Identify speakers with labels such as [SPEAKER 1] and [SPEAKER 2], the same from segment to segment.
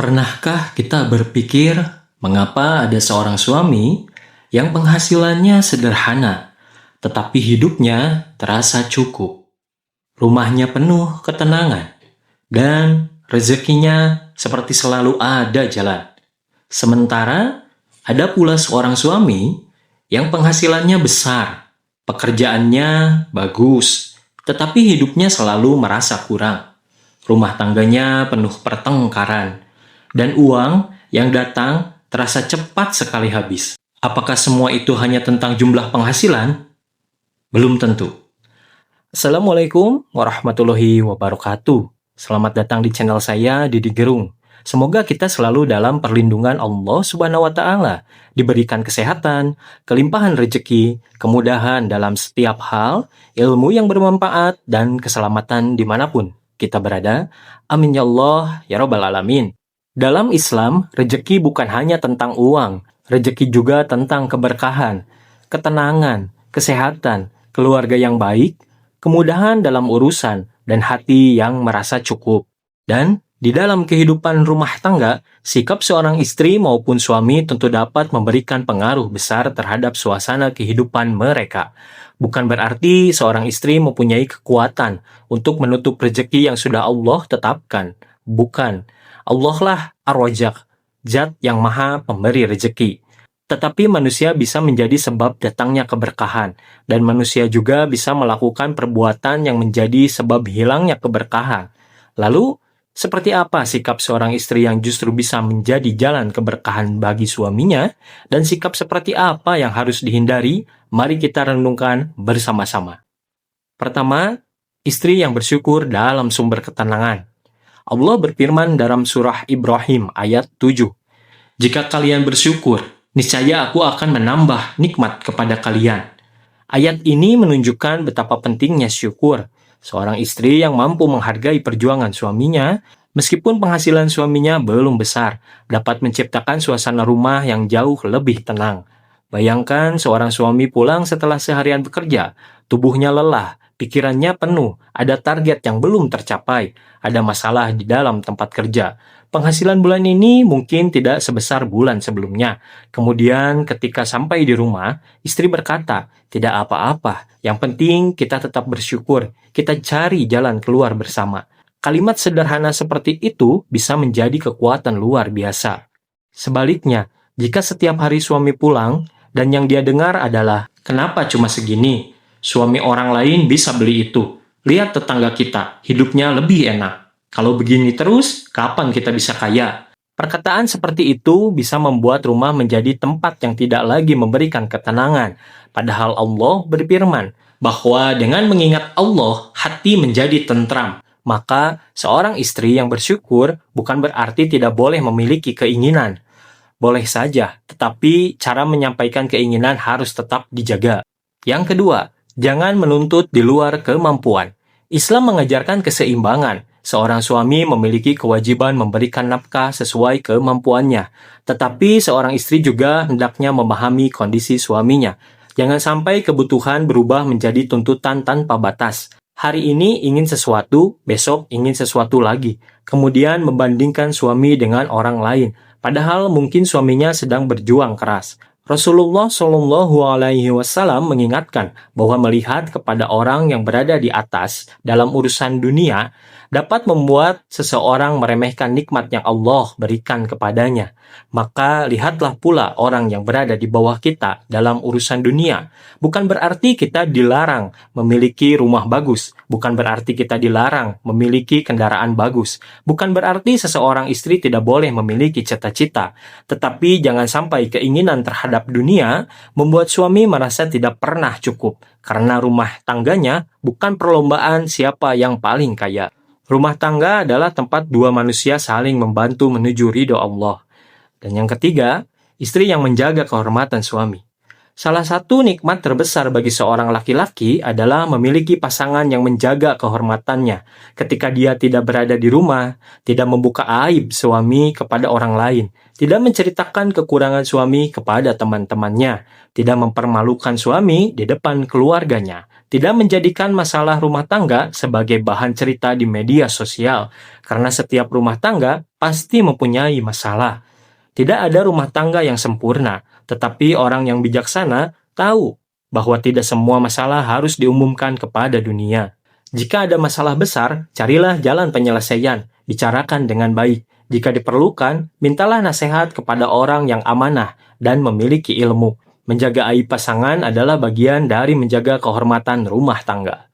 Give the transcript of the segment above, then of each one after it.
[SPEAKER 1] Pernahkah kita berpikir mengapa ada seorang suami yang penghasilannya sederhana, tetapi hidupnya terasa cukup? Rumahnya penuh ketenangan, dan rezekinya seperti selalu ada jalan. Sementara ada pula seorang suami yang penghasilannya besar, pekerjaannya bagus, tetapi hidupnya selalu merasa kurang. Rumah tangganya penuh pertengkaran, dan uang yang datang terasa cepat sekali habis. Apakah semua itu hanya tentang jumlah penghasilan? Belum tentu. Assalamualaikum warahmatullahi wabarakatuh. Selamat datang di channel saya, Didi Gerung. Semoga kita selalu dalam perlindungan Allah Subhanahu wa Ta'ala, diberikan kesehatan, kelimpahan rezeki, kemudahan dalam setiap hal, ilmu yang bermanfaat, dan keselamatan dimanapun kita berada. Amin ya Allah, ya Rabbal Alamin. Dalam Islam, rezeki bukan hanya tentang uang, rezeki juga tentang keberkahan, ketenangan, kesehatan, keluarga yang baik, kemudahan dalam urusan, dan hati yang merasa cukup. Dan di dalam kehidupan rumah tangga, sikap seorang istri maupun suami tentu dapat memberikan pengaruh besar terhadap suasana kehidupan mereka. Bukan berarti seorang istri mempunyai kekuatan untuk menutup rezeki yang sudah Allah tetapkan. Bukan. Allah lah Ar-Razzaq, Zat yang maha pemberi rezeki. Tetapi manusia bisa menjadi sebab datangnya keberkahan, dan manusia juga bisa melakukan perbuatan yang menjadi sebab hilangnya keberkahan. Lalu, seperti apa sikap seorang istri yang justru bisa menjadi jalan keberkahan bagi suaminya, dan sikap seperti apa yang harus dihindari? Mari kita renungkan bersama-sama. Pertama, istri yang bersyukur dalam sumber ketenangan. Allah berfirman dalam surah Ibrahim ayat 7. Jika kalian bersyukur, niscaya aku akan menambah nikmat kepada kalian. Ayat ini menunjukkan betapa pentingnya syukur. Seorang istri yang mampu menghargai perjuangan suaminya, meskipun penghasilan suaminya belum besar, dapat menciptakan suasana rumah yang jauh lebih tenang. Bayangkan seorang suami pulang setelah seharian bekerja, tubuhnya lelah, pikirannya penuh, ada target yang belum tercapai, ada masalah di dalam tempat kerja. Penghasilan bulan ini mungkin tidak sebesar bulan sebelumnya. Kemudian ketika sampai di rumah, istri berkata, tidak apa-apa, yang penting kita tetap bersyukur, kita cari jalan keluar bersama. Kalimat sederhana seperti itu bisa menjadi kekuatan luar biasa. Sebaliknya, jika setiap hari suami pulang, dan yang dia dengar adalah, kenapa cuma segini? Suami orang lain bisa beli itu. Lihat tetangga kita, hidupnya lebih enak. Kalau begini terus, kapan kita bisa kaya? Perkataan seperti itu bisa membuat rumah menjadi tempat yang tidak lagi memberikan ketenangan. Padahal Allah berfirman bahwa dengan mengingat Allah, hati menjadi tentram. Maka seorang istri yang bersyukur bukan berarti tidak boleh memiliki keinginan. Boleh saja, tetapi cara menyampaikan keinginan harus tetap dijaga. Yang kedua, jangan menuntut di luar kemampuan. Islam mengajarkan keseimbangan. Seorang suami memiliki kewajiban memberikan nafkah sesuai kemampuannya. Tetapi seorang istri juga hendaknya memahami kondisi suaminya. Jangan sampai kebutuhan berubah menjadi tuntutan tanpa batas. Hari ini ingin sesuatu, besok ingin sesuatu lagi. Kemudian membandingkan suami dengan orang lain. Padahal mungkin suaminya sedang berjuang keras. Rasulullah Shallallahu Alaihi Wasallam mengingatkan bahwa melihat kepada orang yang berada di atas dalam urusan dunia dapat membuat seseorang meremehkan nikmat yang Allah berikan kepadanya. Maka lihatlah pula orang yang berada di bawah kita dalam urusan dunia. Bukan berarti kita dilarang memiliki rumah bagus. Bukan berarti kita dilarang memiliki kendaraan bagus. Bukan berarti seseorang istri tidak boleh memiliki cita-cita. Tetapi jangan sampai keinginan terhadap dunia membuat suami merasa tidak pernah cukup. Karena rumah tangganya bukan perlombaan siapa yang paling kaya. Rumah tangga adalah tempat dua manusia saling membantu menuju ridho Allah. Dan yang ketiga, istri yang menjaga kehormatan suami. Salah satu nikmat terbesar bagi seorang laki-laki adalah memiliki pasangan yang menjaga kehormatannya. Ketika dia tidak berada di rumah, tidak membuka aib suami kepada orang lain, tidak menceritakan kekurangan suami kepada teman-temannya, tidak mempermalukan suami di depan keluarganya, Tidak menjadikan masalah rumah tangga sebagai bahan cerita di media sosial, karena setiap rumah tangga pasti mempunyai masalah. Tidak ada rumah tangga yang sempurna, tetapi orang yang bijaksana tahu bahwa tidak semua masalah harus diumumkan kepada dunia. Jika ada masalah besar, carilah jalan penyelesaian, bicarakan dengan baik. Jika diperlukan, mintalah nasihat kepada orang yang amanah dan memiliki ilmu. Menjaga aib pasangan adalah bagian dari menjaga kehormatan rumah tangga.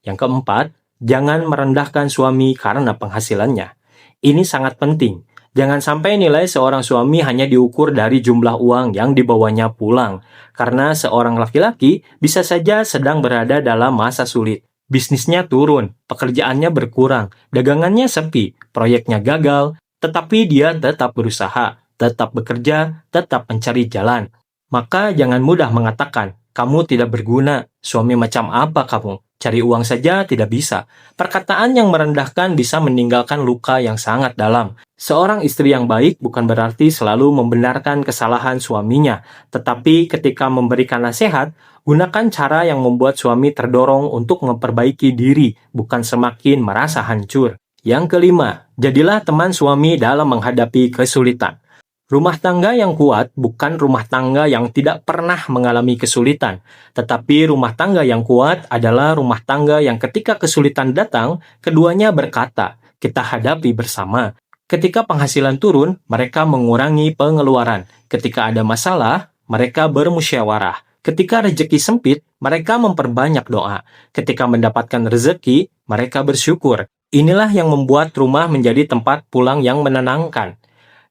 [SPEAKER 1] Yang keempat, jangan merendahkan suami karena penghasilannya. Ini sangat penting. Jangan sampai nilai seorang suami hanya diukur dari jumlah uang yang dibawanya pulang, karena seorang laki-laki bisa saja sedang berada dalam masa sulit. Bisnisnya turun, pekerjaannya berkurang, dagangannya sepi, proyeknya gagal, tetapi dia tetap berusaha, tetap bekerja, tetap mencari jalan. Maka jangan mudah mengatakan, kamu tidak berguna, suami macam apa kamu? Cari uang saja tidak bisa. Perkataan yang merendahkan bisa meninggalkan luka yang sangat dalam. Seorang istri yang baik bukan berarti selalu membenarkan kesalahan suaminya, tetapi ketika memberikan nasihat, gunakan cara yang membuat suami terdorong untuk memperbaiki diri, bukan semakin merasa hancur. Yang kelima, jadilah teman suami dalam menghadapi kesulitan. Rumah tangga yang kuat bukan rumah tangga yang tidak pernah mengalami kesulitan, tetapi rumah tangga yang kuat adalah rumah tangga yang ketika kesulitan datang, keduanya berkata, kita hadapi bersama. Ketika penghasilan turun, mereka mengurangi pengeluaran. Ketika ada masalah, mereka bermusyawarah. Ketika rezeki sempit, mereka memperbanyak doa. Ketika mendapatkan rezeki, mereka bersyukur. Inilah yang membuat rumah menjadi tempat pulang yang menenangkan.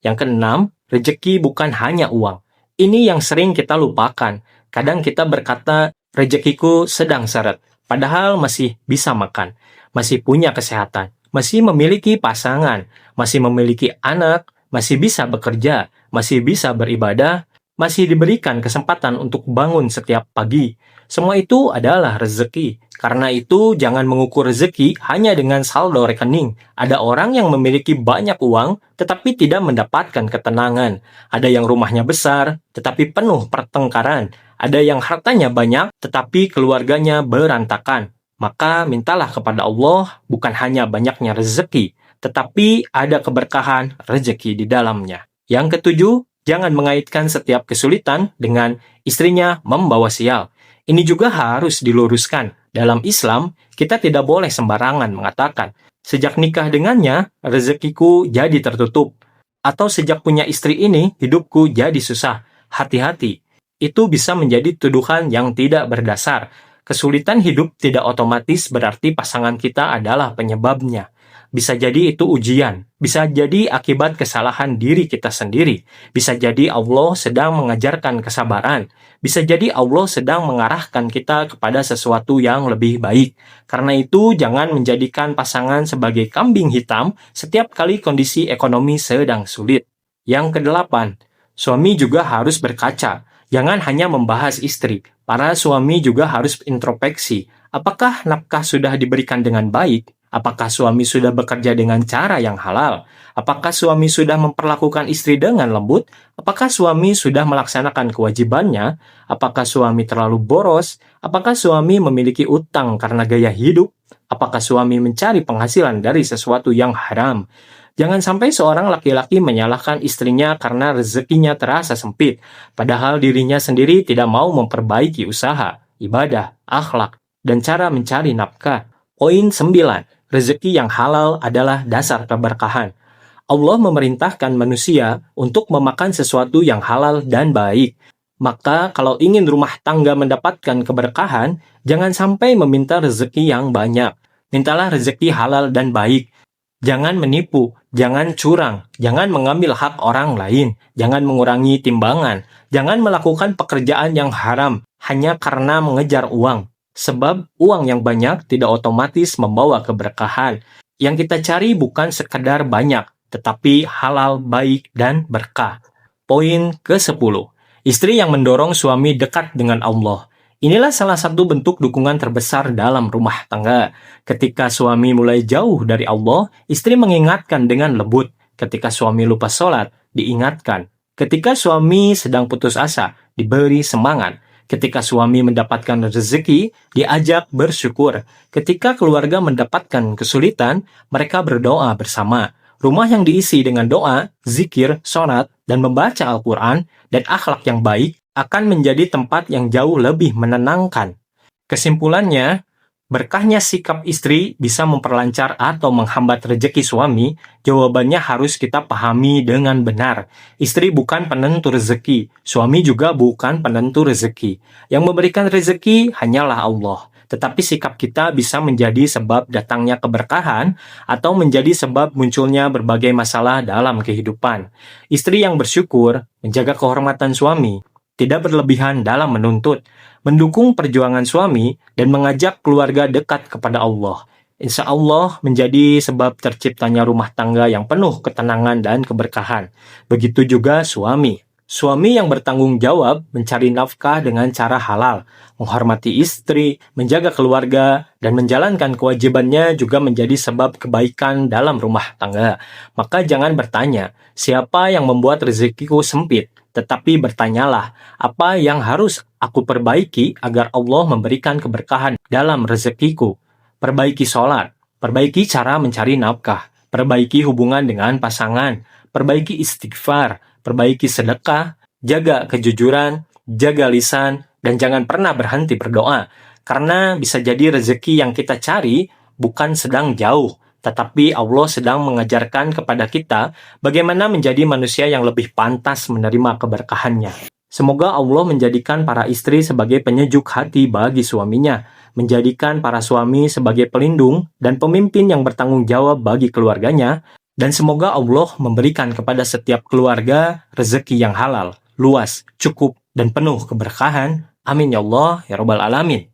[SPEAKER 1] Yang keenam, rezeki bukan hanya uang. Ini yang sering kita lupakan. Kadang kita berkata, rezekiku sedang seret. Padahal masih bisa makan, masih punya kesehatan, masih memiliki pasangan, masih memiliki anak, masih bisa bekerja, masih bisa beribadah, masih diberikan kesempatan untuk bangun setiap pagi. Semua itu adalah rezeki. Karena itu, jangan mengukur rezeki hanya dengan saldo rekening. Ada orang yang memiliki banyak uang, tetapi tidak mendapatkan ketenangan. Ada yang rumahnya besar, tetapi penuh pertengkaran. Ada yang hartanya banyak, tetapi keluarganya berantakan. Maka mintalah kepada Allah bukan hanya banyaknya rezeki, tetapi ada keberkahan rezeki di dalamnya. Yang ketujuh, jangan mengaitkan setiap kesulitan dengan istrinya membawa sial. Ini juga harus diluruskan. Dalam Islam, kita tidak boleh sembarangan mengatakan, sejak nikah dengannya, rezekiku jadi tertutup. Atau sejak punya istri ini, hidupku jadi susah. Hati-hati, itu bisa menjadi tuduhan yang tidak berdasar. Kesulitan hidup tidak otomatis berarti pasangan kita adalah penyebabnya. Bisa jadi itu ujian, bisa jadi akibat kesalahan diri kita sendiri, bisa jadi Allah sedang mengajarkan kesabaran, bisa jadi Allah sedang mengarahkan kita kepada sesuatu yang lebih baik. Karena itu, jangan menjadikan pasangan sebagai kambing hitam setiap kali kondisi ekonomi sedang sulit. Yang kedelapan, suami juga harus berkaca. Jangan hanya membahas istri, para suami juga harus introspeksi. Apakah nafkah sudah diberikan dengan baik? Apakah suami sudah bekerja dengan cara yang halal? Apakah suami sudah memperlakukan istri dengan lembut? Apakah suami sudah melaksanakan kewajibannya? Apakah suami terlalu boros? Apakah suami memiliki utang karena gaya hidup? Apakah suami mencari penghasilan dari sesuatu yang haram? Jangan sampai seorang laki-laki menyalahkan istrinya karena rezekinya terasa sempit, padahal dirinya sendiri tidak mau memperbaiki usaha, ibadah, akhlak, dan cara mencari nafkah. Poin 9. Rezeki yang halal adalah dasar keberkahan. Allah memerintahkan manusia untuk memakan sesuatu yang halal dan baik. Maka kalau ingin rumah tangga mendapatkan keberkahan, jangan sampai meminta rezeki yang banyak. Mintalah rezeki halal dan baik. Jangan menipu, jangan curang, jangan mengambil hak orang lain, jangan mengurangi timbangan, jangan melakukan pekerjaan yang haram hanya karena mengejar uang. Sebab uang yang banyak tidak otomatis membawa keberkahan. Yang kita cari bukan sekedar banyak, tetapi halal, baik, dan berkah. Poin ke-10. Istri yang mendorong suami dekat dengan Allah. Inilah salah satu bentuk dukungan terbesar dalam rumah tangga. Ketika suami mulai jauh dari Allah, istri mengingatkan dengan lembut. Ketika suami lupa sholat, diingatkan. Ketika suami sedang putus asa, diberi semangat. Ketika suami mendapatkan rezeki, diajak bersyukur. Ketika keluarga mendapatkan kesulitan, mereka berdoa bersama. Rumah yang diisi dengan doa, zikir, sholat, dan membaca Al-Quran, dan akhlak yang baik akan menjadi tempat yang jauh lebih menenangkan. Kesimpulannya, berkahnya sikap istri bisa memperlancar atau menghambat rezeki suami. Jawabannya harus kita pahami dengan benar. Istri bukan penentu rezeki, suami juga bukan penentu rezeki. Yang memberikan rezeki hanyalah Allah. Tetapi sikap kita bisa menjadi sebab datangnya keberkahan atau menjadi sebab munculnya berbagai masalah dalam kehidupan. Istri yang bersyukur, menjaga kehormatan suami, tidak berlebihan dalam menuntut, mendukung perjuangan suami, dan mengajak keluarga dekat kepada Allah. Insya Allah menjadi sebab terciptanya rumah tangga yang penuh ketenangan dan keberkahan. Begitu juga suami. Suami yang bertanggung jawab mencari nafkah dengan cara halal, menghormati istri, menjaga keluarga, dan menjalankan kewajibannya juga menjadi sebab kebaikan dalam rumah tangga. Maka jangan bertanya, siapa yang membuat rezekiku sempit? Tetapi bertanyalah, apa yang harus aku perbaiki agar Allah memberikan keberkahan dalam rezekiku? Perbaiki sholat, perbaiki cara mencari nafkah, perbaiki hubungan dengan pasangan, perbaiki istighfar, perbaiki sedekah, jaga kejujuran, jaga lisan, dan jangan pernah berhenti berdoa. Karena bisa jadi rezeki yang kita cari bukan sedang jauh, tetapi Allah sedang mengajarkan kepada kita bagaimana menjadi manusia yang lebih pantas menerima keberkahannya. Semoga Allah menjadikan para istri sebagai penyejuk hati bagi suaminya, menjadikan para suami sebagai pelindung dan pemimpin yang bertanggung jawab bagi keluarganya, dan semoga Allah memberikan kepada setiap keluarga rezeki yang halal, luas, cukup, dan penuh keberkahan. Amin ya Allah ya Rabbal Alamin.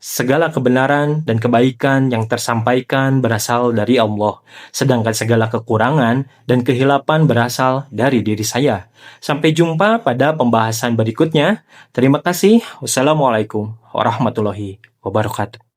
[SPEAKER 1] Segala kebenaran dan kebaikan yang tersampaikan berasal dari Allah, sedangkan segala kekurangan dan kehilapan berasal dari diri saya. Sampai jumpa pada pembahasan berikutnya. Terima kasih. Wassalamualaikum warahmatullahi wabarakatuh.